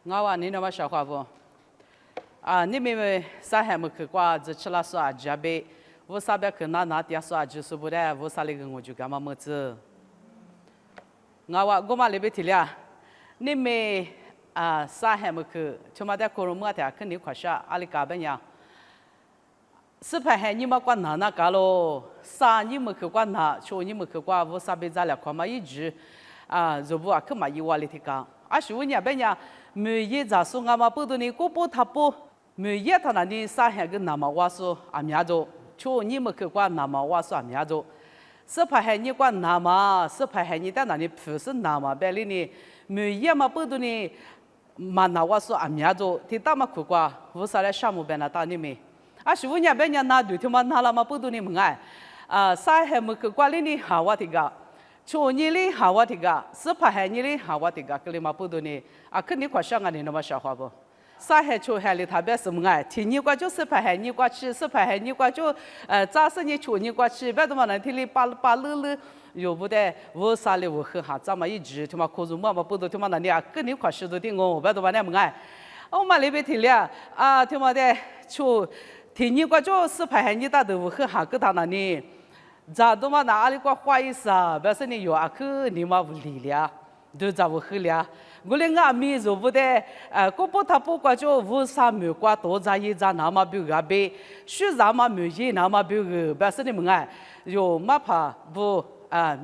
我话你那么笑话不？你们上海么去过？只吃了说加倍，我上边去拿点说就是不的，我上那个我就干嘛么子？我话我嘛那边提了，你们上海么去？他妈的可能么的肯定快些，阿里嘎边呀。是拍海你们管哪干咯？三你们去管哪？秋你们去管我上边咱俩看嘛一句如不去嘛一瓦里提讲。是我那边呀，每一咋说俺嘛不多呢，过不他不，每一他那里上海个那么话说苗族，秋你们去管那么话说苗族。是拍海你管哪嘛？是拍海你在那里不是哪嘛？别里呢，每一嘛不多呢，嘛那话说苗族，提到嘛去管，我上来项目边那打你们。是我那边人拿对他妈拿了嘛不多呢么爱，上海么去管理呢好话提个。去年里好话提个，是拍海年里好话提个，格里嘛不多呢，肯定快上啊你那么笑话不？上海去海里特别什么天年过就是拍海年过去，是拍海年过就早上你去年过去，别的嘛那天里把乐，又不得我啥里我喝哈，咱们一直他妈可是么不多他妈那里肯定快十多点我，别的嘛那么我们那边提了他妈的去天年过就是拍海年打的我喝哈，给他那里。咋都嘛那阿里个花意思别说你有去你嘛不理了，都咋不喝了？我连俺米做不得，个不他不管就无啥没管多咋一咋那么比个呗，学啥嘛没一那么比个，别说你们有嘛怕不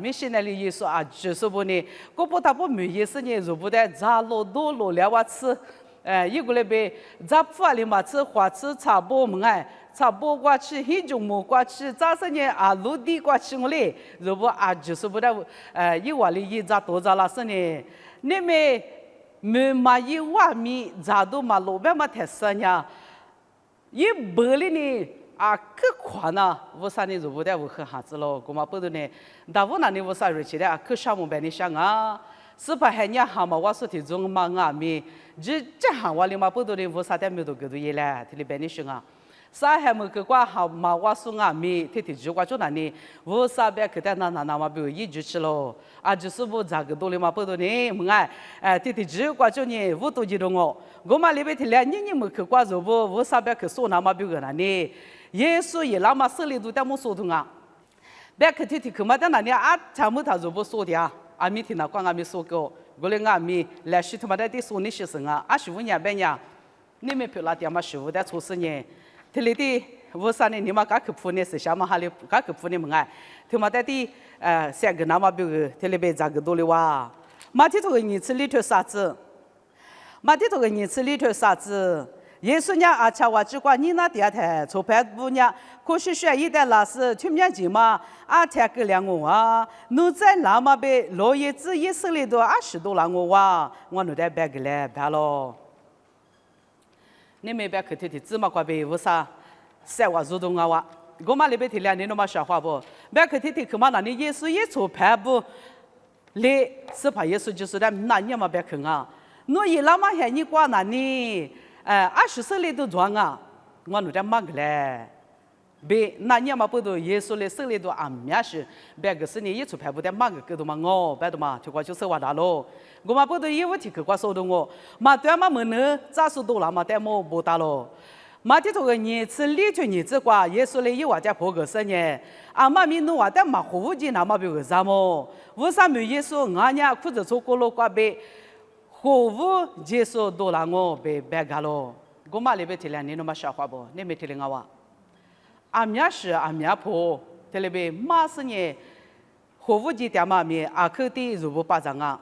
没现在的意思就是不呢，个不他不没意思呢，做不得咋落多落了我吃，一个礼拜咋不里嘛吃花吃差不们差不过去，很久没过去，早上呢陆地过去我嘞，如果就是不得一碗里一咋多咋了是呢？你们没嘛一碗米咋都嘛路边嘛太深呀？一百里呢可快呢，我啥呢？如果得我喝哈子咯，我嘛不得呢，但我那里我啥日期的？去上门班里想是不还伢哈嘛？我说的中嘛米，这哈我里嘛不得呢，我啥的没都给都也来，这里班里想上海么个挂好嘛？我说米，天天就挂就那里，我啥边去的那嘛，比如一直吃咯，就是我咋个多里嘛不多呢？么天天就挂就呢，我都记得我嘛里边提了，你们去挂着不？我啥边去说那嘛比如那里，耶稣也那么手里都在么说的别去天天去嘛在那里全部他就不说的米听那光米说过，我的米来是他妈的说那些事是我那边呀，你们票那点嘛是我的出事呢。这里的我啥呢？你们刚去铺呢是什么哈里？刚去铺呢么他妈的三个那么比如这里边咋个多的哇？马蹄头个你吃里头啥子？马蹄头个你吃里头啥子？耶稣呢吃我只管你那第二天做排骨呢，可是选一代老师听面筋嘛天个两我奴在那么被落叶子一手里头20多了我奴在白个来白咯。你们别去提芝麻瓜呗，为啥？晒我主动我嘛那边提了，你那么笑话不？别去提去嘛那里耶稣也做排不？你是怕耶稣就是那你嘛别去我一那么还你管那里20岁里都装我奴在忙个嘞。别那你嘛不都耶稣的手里头面是别个是你一做排不得忙个都嘛别的嘛就过就是话大咯。我嘛不都因为提去过说的嘛对嘛么呢？咋说多了嘛？但么不大咯？嘛的这个日子里头日子过，耶稣嘞有话在破个生呢。嘛咪弄话在嘛服务机那么比个啥么？为啥没耶稣俺家裤子做过了过呗？服务耶稣多了被白干咯。我嘛那边提了，你那么笑话不？你没提了面是面婆，这里边马是呢，服务机店嘛面可的如不巴掌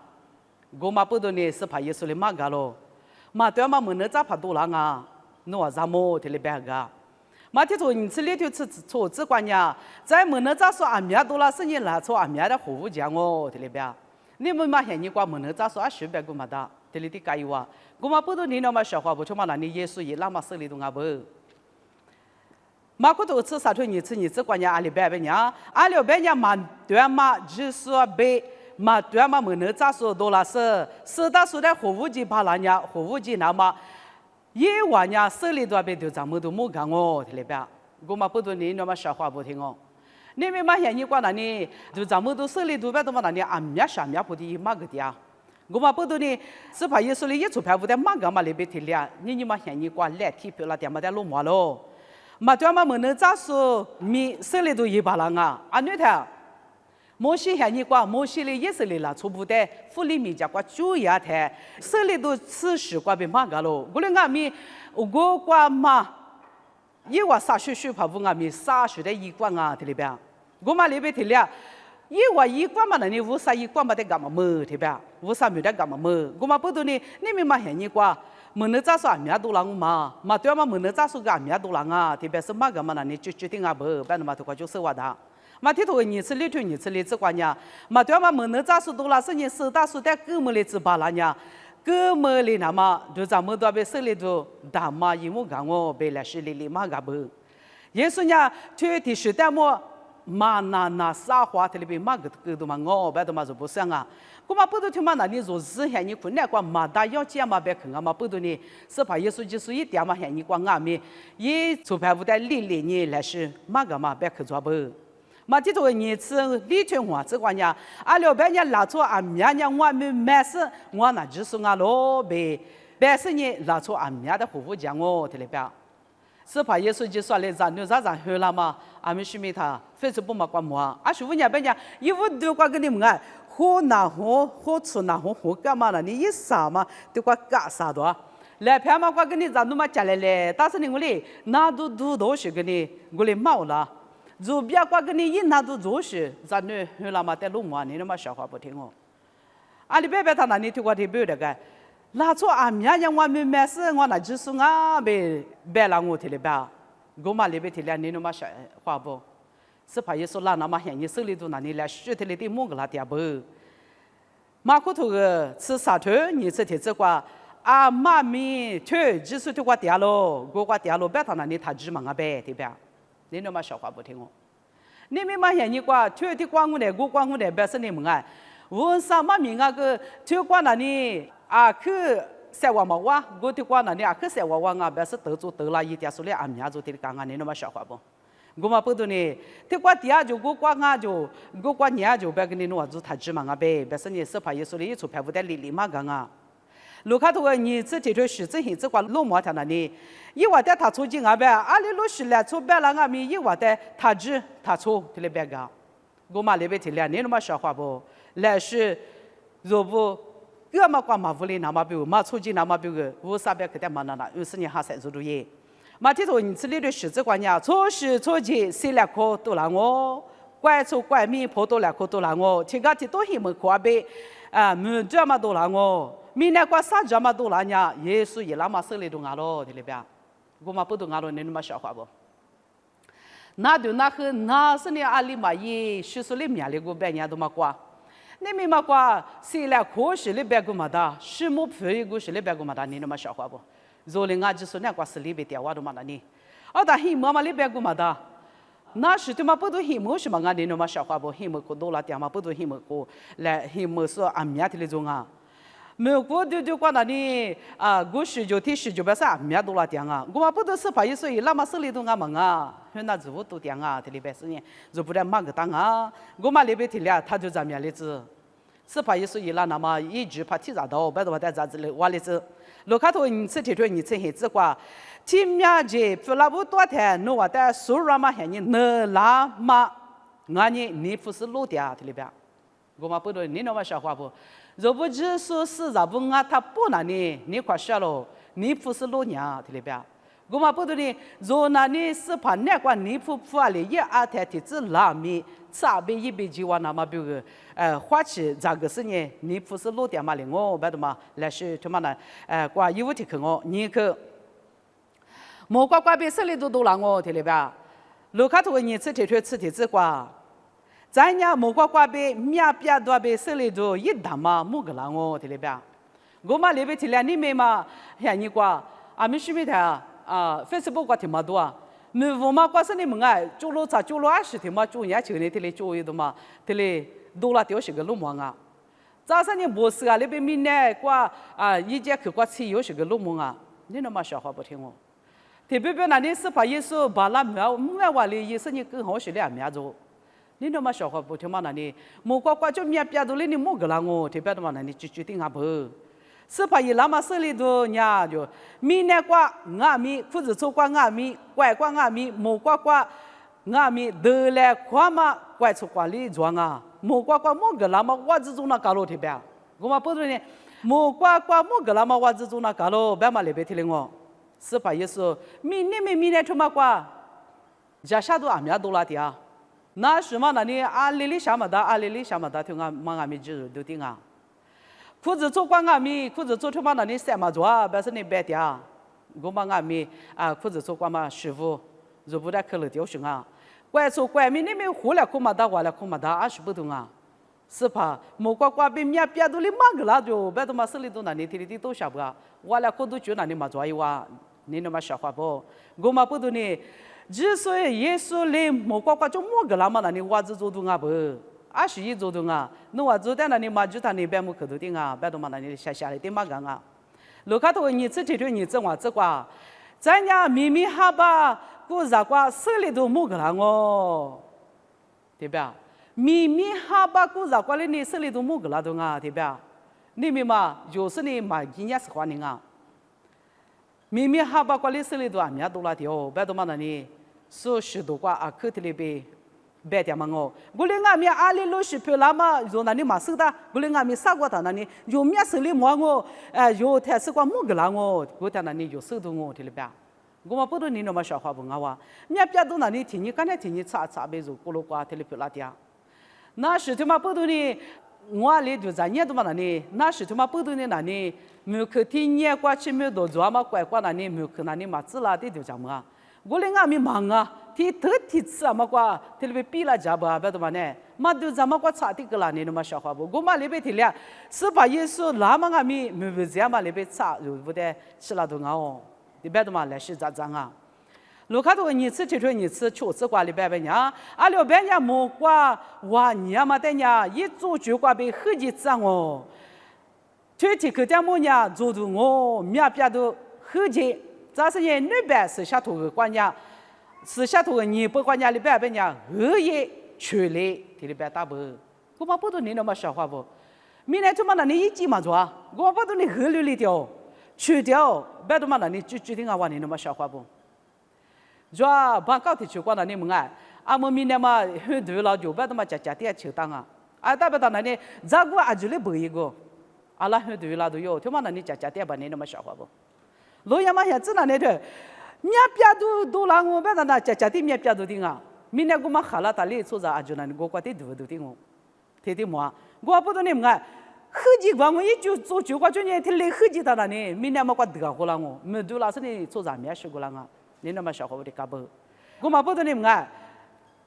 我嘛不多呢是怕耶稣的马干咯，嘛对嘛么能咋怕多了侬啥么这里边嘛这种你吃里头吃错只管在么能咋说面多了是你拿错面的服务机这里边，你们嘛嫌你管么能咋说10百个嘛的，这里的加油我嘛不多你那么笑话不就嘛那你耶稣也那么手里头不。马可多吃啥头你吃管阿里边阿里边嘛对嘛就是被嘛对嘛么能咋说多了是的说的服务机把那服务机那么一晚手里头被就咱们都没干这里边我嘛不多你那么笑话不听你们嘛嫌你管那里就咱们都手里头边都嘛那里面上面不的嘛个的我嘛不多呢，是怕耶稣的一出牌，我在马干嘛里边提了，你嘛嫌你挂来提票了，点嘛在路马咯，嘛对嘛能咋说，米手里头一把人啊，啊对头。摩西嫌你挂，摩西的也是来了，初步的福利米家挂主要台，手里头此时挂被马干咯，我的俺们我挂嘛，也话啥水怕不俺们啥水的一挂啊，这里边，我嘛里边提了。也话一关嘛，那你无啥一关嘛得干嘛么？对吧？无啥没得干嘛么？我嘛不懂呢，你们嘛嫌你瓜，没能咋说阿米亚多郎嘛？嘛对嘛没能咋说个阿米亚多郎啊？对吧？是嘛个嘛？那你决定啊不？反正嘛都快就说话的。嘛提头你吃里头你吃里子瓜呢？嘛对嘛没能咋说多了是你手打手的哥们里子巴拉呢？哥们里那么就咱们都被手里头大嘛，因为讲我被来是里里嘛个不？耶稣呢，确定是的么？嘛那啥话题里边嘛个都嘛我别都嘛就不想啊，我嘛不都听嘛那你做事嫌你困难过嘛大要钱嘛别看啊嘛不都呢，是怕耶稣就是一点嘛嫌你光俺们，也做派不得里你来是嘛个嘛别去做不，嘛这种你吃里头话这个呢，阿廖别人拿出阿面呢我们没事，我那就是俺老别是你拿出阿面的服务讲我这里边。是怕耶稣就说来咱牛咋喝了嘛？阿们说明他非是不嘛管么？阿说问人别人，一屋都管跟你们啊，喝拿喝吃拿喝干嘛了？你一啥嘛都管干啥多？来偏嘛管跟你咱都嘛家来嘞，但是呢我哩那都多是跟你我哩毛了，就别管跟你一那都做事，咱牛喝了嘛在路嘛，你那么笑话不听哦？阿里别他那你听过的别的个。拿出阿米亚我们没事，我那就是啊别让我提了吧，我嘛里边提了，你那么说话不？是怕耶稣拉那么嫌你手里头那你来学提了的么个拉点不？马可头个吃啥头？你吃提这个啊妈咪头，就是这个点咯，我个点咯，别他那你他只忙啊呗，对吧？你那么说话不听哦？你们嘛嫌你个头的光我来，我光我来，别是你们啊？为啥嘛名啊个头光那你？啊，去晒娃娃，我的话呢，你啊去晒娃娃啊，别是得了一点数的阿米亚做的刚刚你那么笑话不？我嘛不懂呢，的话第二就我光啊就我光年就别跟你弄做太直嘛啊呗，别是你是怕耶稣的一出排不得里嘛刚啊。路卡头个你这条实质性这块路毛条那里，一话的他出境啊呗，阿里路是来出别了阿米一话的他直他出的了别个，我嘛那边提了，你那么笑话不？来是若不。个嘛光嘛屋里那么比嘛出去那么比个，我啥别个的嘛那有时你还在做路耶。嘛这头你这里的实质观念，初时初级谁来考都让我，怪出怪米破多来考都让我，听个多希望考呗，啊，没这么多让我，明年过啥这么多让呀？耶稣也那么手里头俺咯，这里边，我嘛不懂俺咯，你那么笑话不？那就那和那是你阿里嘛也，叙述里面里个别人都嘛过。你们嘛话，谁来考试里边个嘛的，什么培育个试里边个嘛的，你那么笑话不？若令俺就是那个是里边电话都嘛的你，但希望嘛里边个嘛的，那是对嘛不都希望是嘛俺你那么笑话不？希望可多了点嘛不都希望可来希望说阿米亚的那种啊，没有过就管那你啊，过十就提十就别说阿米亚多了点啊，我嘛不都是怕有时那么手里头俺们啊。那职务都点啊，这里边是呢，就不然忙个当啊。我嘛那边提了，他就咱们例子，是怕也是伊拉那么一直怕提咋到，别的话在咋子嘞，我例子，路卡头你吃提出你吃黑子瓜，提面子不拉不多天，侬话在收入嘛还你能拉嘛，俺你不是路点这里边，我嘛不懂你那么说话不？若不只说是咋不俺他不那你快说了，你不是路娘这里边。我嘛不懂呢，若那你是怕那个你不啊哩，也阿太提子拉米，差别一边就话那么比如花起这个是呢，你不是落点嘛哩，我别的嘛来是他妈的挂义务提去我，你去，莫挂别手里都让我提里边，路卡头你吃提提子挂，咱家莫挂别面边多别手里头一打嘛，莫个让我提里边，我嘛里边提了你们嘛，像你挂，阿们是没的。Facebook 挂挺嘛多啊，你我嘛挂是你们哎，做了20天嘛，做年轻人这里做一的嘛，这里多了丢些个路忙啊。早上你不是啊，那边明年挂一节课挂吃有些个路忙啊，你那么笑话不听哦。特别那你是怕耶稣把那没话里也是你更好学的没做，你那么小话不听嘛？那你莫瓜就面别的哩，你莫个啦我，特别的嘛？那你就定下不？是怕伊拉嘛手里头伢就米那瓜俺米，或者做瓜俺米，怪瓜俺米，莫瓜俺米得来瓜嘛，怪出瓜里装啊，莫瓜莫个啦嘛，我只做那搞了特别，我嘛不说呢，莫瓜莫个啦嘛，我只做那搞了，别嘛里边听我，是怕意思，米那出嘛瓜，家下都俺们多啦的啊。那什么？那你阿里里想么的？阿里里想么的？听俺忙俺们就都听啊。裤子做光俺们，裤子做他妈那你什么做啊？不是你白的啊？我忙俺们啊，裤子做光嘛师傅，就不得去了丢熊啊。怪做怪米你们活了苦嘛的，活了苦嘛的，啊是不同啊。是怕莫瓜被面别都里忙个啦就，别都嘛手里头那你天天都下不啊？活了苦都就那你嘛做一哇，你那么消化不？我嘛不同你。之所以耶稣来莫瓜就莫个啦嘛，那你娃子做东啊不？啊是一做东啊，你娃子在那里嘛就他那边莫可多定啊，别都嘛那里下来点嘛干啊。路卡头你自己对你这娃子瓜，咱家咪哈巴古啥瓜手里头莫个啦我，对吧？咪哈巴古啥瓜哩你手里头莫个啦东啊，对吧？你们嘛就是你嘛人家是欢迎啊。咪哈巴瓜哩手里头啊，面多啦条，别都嘛那里。说许多瓜啊，口头里边白点嘛我里俺们阿里路是漂亮嘛，就那里嘛收的，里俺们啥瓜他那里有面手里摸我，有台是瓜摸个啦我在那里有收的我这里边，我嘛不懂你那么小话不我面别都那里听你刚才听你查呗就咕噜瓜这里漂亮的，那是他妈不懂你，我里就咱也都嘛那里，那是他妈不懂你那里，没有去听你瓜去没有多做嘛乖那里没有去那里嘛自拉的就这么。我哩俺们忙啊，提吃啊嘛瓜，提里边比了家不啊，别的嘛呢，嘛都咱们瓜差的个啦，你那么消化不？我嘛里边提了，是把耶稣拉嘛俺们没不这样嘛里边差，就不得吃了都熬哦，里边的嘛来是咋啊？路卡头你吃就说你吃，确实瓜里边边呀，啊了边呀木瓜哇你呀嘛的呀，一做就瓜被黑几张哦，具体去点么呀，做的我面边都黑几。这是人那边是下头的官家，是下头的你不官家里边边家恶意处理，这里边大不？我嘛不懂你那么消化不？明天他妈那你一季嘛做啊？我不懂你河流里掉，去掉，别他妈那你决定啊话你那么消化不？做把高铁去过那你们啊？啊我明天嘛很多了就别他妈家店去当啊，啊大不到那你咋个啊就来不一个？啊那很多了都有，他妈那你家店把你那么消化不？老爷嘛，现在那头，面别都让我别那家的面别都定啊。明天我们喝了，他里做啥就那我瓜的都定我，听听么？我不懂你们啊，后几个我一就做就瓜就年天来后几到那里，明天么瓜得过了我，没都老是你做啥面学过了啊？你那么小伙的干不？我嘛不懂你们啊。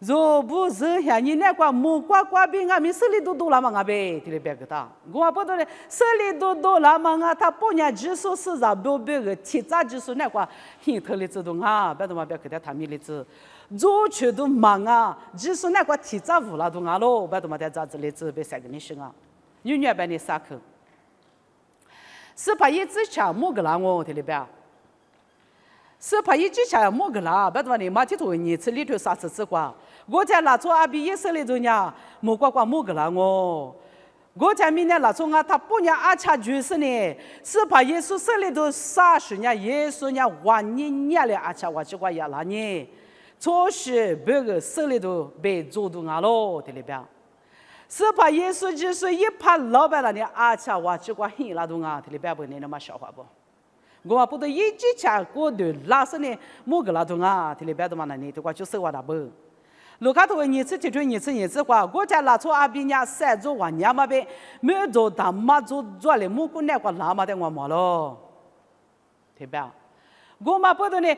若不是像你那瓜木瓜比俺们手里都多了嘛，俺呗，这里别个大。我不懂嘞，手里都多了嘛，俺他半年技术是啥不别个提早技术那瓜，很头里知道啊，别的嘛别给他他米里子，做去都忙啊，技术那瓜提早无了都俺喽，别的嘛在咋子里子别三个人行啊，永远把你撒口，是怕一直抢木个啦我这里边。是怕一直抢木个啦，别的嘛你马蹄头你吃里头啥吃瓜。我在那做阿比也是那种呀，木瓜木个啦我在明年那种啊，他不让阿恰就是呢，是怕耶稣手里头30年，耶稣呢万年了阿恰我去过呀那呢，就是别个手里头被做到啊喽，这里边，是怕耶稣就是一怕老板那里阿恰我去过很那种啊，这里边不你那么消化不？我不得一直吃过的拉是呢，木个那种啊，这里边的嘛那里都过就是我那不。路卡头你吃你吃瓜，我在那做阿比伢三做完伢嘛呗，没有做他妈做了木棍那个拉嘛的我没了，对吧？我嘛不得呢，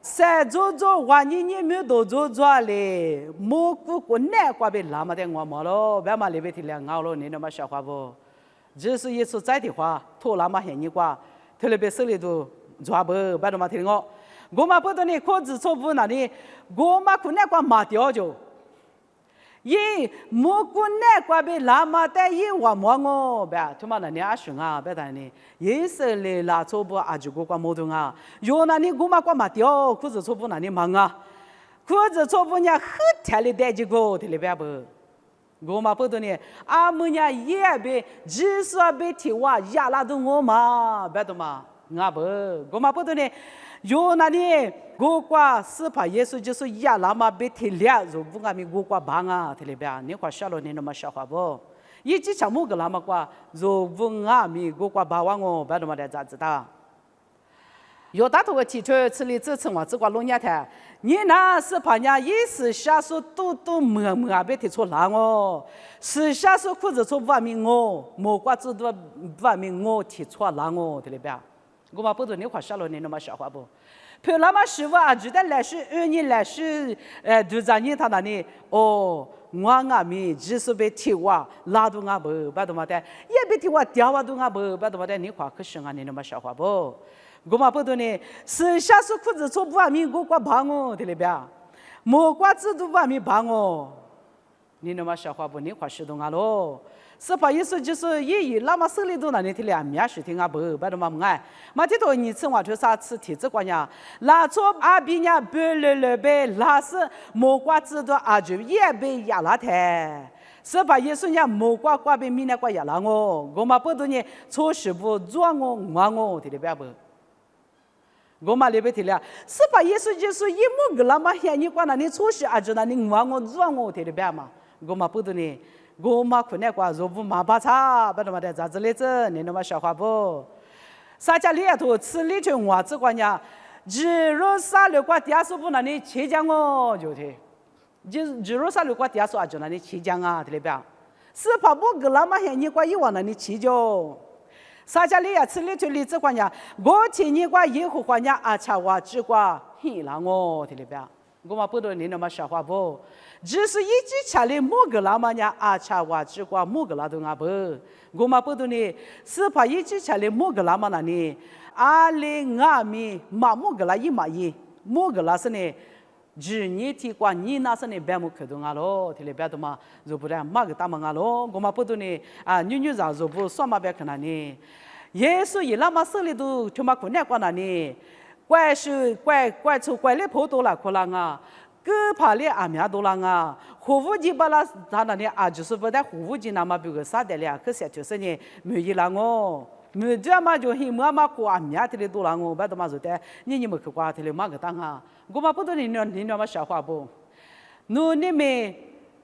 三做完你没有做嘞，木棍那个呗拉嘛的我没了，别嘛里边提两熬了，你那么消化不？就是一次在的话，拖拉嘛嫌你瓜，特别手里头抓不，别的嘛听我嘛不得呢，可自错误那里，我嘛可那个马掉就，因木棍那个被拉嘛的因我摸我，别，他妈那里阿熊啊，别的呢，也是来拉错误啊，就个木头啊，有那里我嘛个马掉，可自错误那里忙啊，裤子错不呢，很甜的带几个的里边不。我嘛不懂呢，阿们呢也被只说被提话压拉到我嘛，别懂嘛，俺不，我嘛不懂呢。有那里我挂是怕耶稣就是压拉嘛被提了，就不俺们我挂帮啊，的里边，你挂小了你那么小话不？一直讲么个那么挂，就不俺们我挂帮我，别懂嘛的咋知道？有大头个提出此里这次我只挂龙眼台，你那是怕人家一时下手都没被提出来哦，是下手裤子出不明我，没挂子都不明我提出来哦，对里边，我嘛不懂你话下了你那么笑话不？譬如那么师傅啊，觉得来是年来是都在你他那里哦，我俺们只是被提话拉到俺不，别懂嘛的，也被提话掉话到俺不，别懂嘛的，你话可是俺你那么笑话不？我嘛不懂呢，是下手裤子错不完明，我挂帮我，对里边，没挂子都完明帮我，你那么笑话不？你快识懂俺喽？是把意思就是一那么手里头那里的两面是听俺不，别懂嘛爱，嘛这头你吃我就啥吃体质关呀？那错阿比呀，不了呗，那是没挂子的阿就也被压拉台。是把耶稣讲没挂被米那挂压拉我嘛不懂呢，错师傅做我，对里边不？我嘛里边提了，是把耶稣就是一模个那么像你管那你出事啊，就那你我做我提里边嘛，我嘛不懂呢，我嘛可能挂肉不麻巴差，不懂嘛的咋子例子，你那么笑话不？啥家里头吃里头我只管呀，日肉啥了挂第二手不那你切讲我就的，日肉啥了挂第二手啊就那你切讲啊提里边，是怕不个那么像你管一往那你切就。啥家里呀吃里头里只管呀，我听你管以后管呀，阿cha话只管黑了我的里边，我嘛不懂你那么笑话不？只是一直吃里某个那么呀，阿cha话只管某个那都阿不，我嘛不懂呢，是怕一直吃里某个那么那呢，阿里阿米嘛某个那一嘛一，某个那是呢。只你提过你那是呢，别么可动啊喽，提了别动嘛，就不然马个大忙啊喽，我嘛不懂呢啊，女让就不算嘛别可能呢，耶稣一那么手里头就嘛可能过那呢，怪是怪出怪里跑多了可能啊，个怕里阿面多了啊，护肤剂把那他那里啊就是不带护肤剂那么比个啥的了，可是就是呢没一了哦。没这嘛就很么嘛挂面的多了我，别的嘛就得你们去挂的嘛个当啊，我嘛不懂你那么笑话不？你们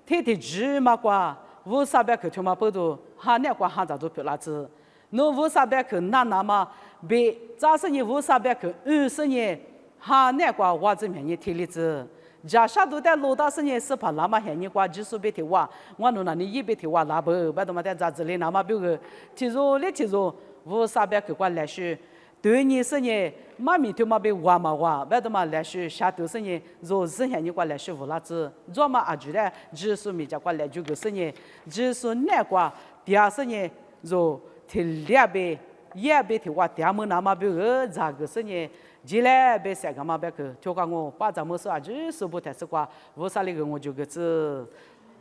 天天吃嘛挂，无啥别去就嘛不懂，哈那挂哈咋都不拉子，无啥别去那嘛别，咋是你无啥别去，20年哈那挂我这面你天里子。假设都在老大生年是怕那么闲你挂就是别提话，我弄那你一别提话那不，别他妈在咋子里那么比如提着无啥别去挂来是，对你生年妈咪就嘛别话嘛话，别他妈来是下头生年若是闲你挂来是无那子，若嘛阿觉得就是米家挂来就个生年，就是那挂第二生年若提两杯也别提话，第二么那么比如咋个生年。进来别三个嘛别去，就讲我把咱们说啊，就是不太是话，为啥那个我就个子，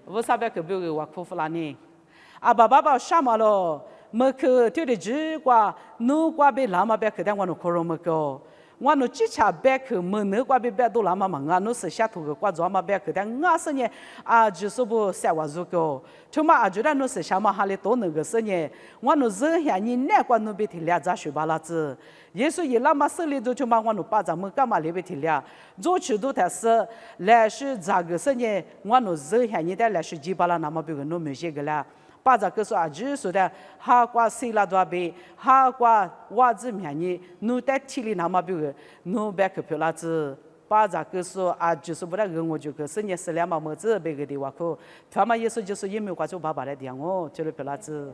为啥别去比如我苦服了呢？啊爸啥嘛咯？没去就得只挂，侬挂别那么别去，但我侬可容没个。我侬只吃别去，没侬挂别别都那么忙啊，侬是下头个挂做嘛别去，但我是呢啊，就是不三万如个，就嘛啊觉得侬是想嘛哈里多那个是呢，我侬人下你那挂侬别提两只水巴拉子。耶稣一那么手里头就把我们把咱们干嘛里边提了，做去都他是来是咋个是呢？我们人下你的来是几巴拉那么别个弄没些个了，把这个说啊，就是说的哈瓜谁拉多呗，哈瓜袜子面呢，弄在体里那么别个弄别个漂拉子。把这个说啊，就是不然人我就个是呢是两毛么子别个的话口，他们也是就是也没有挂住爸爸来点我，就是漂拉子。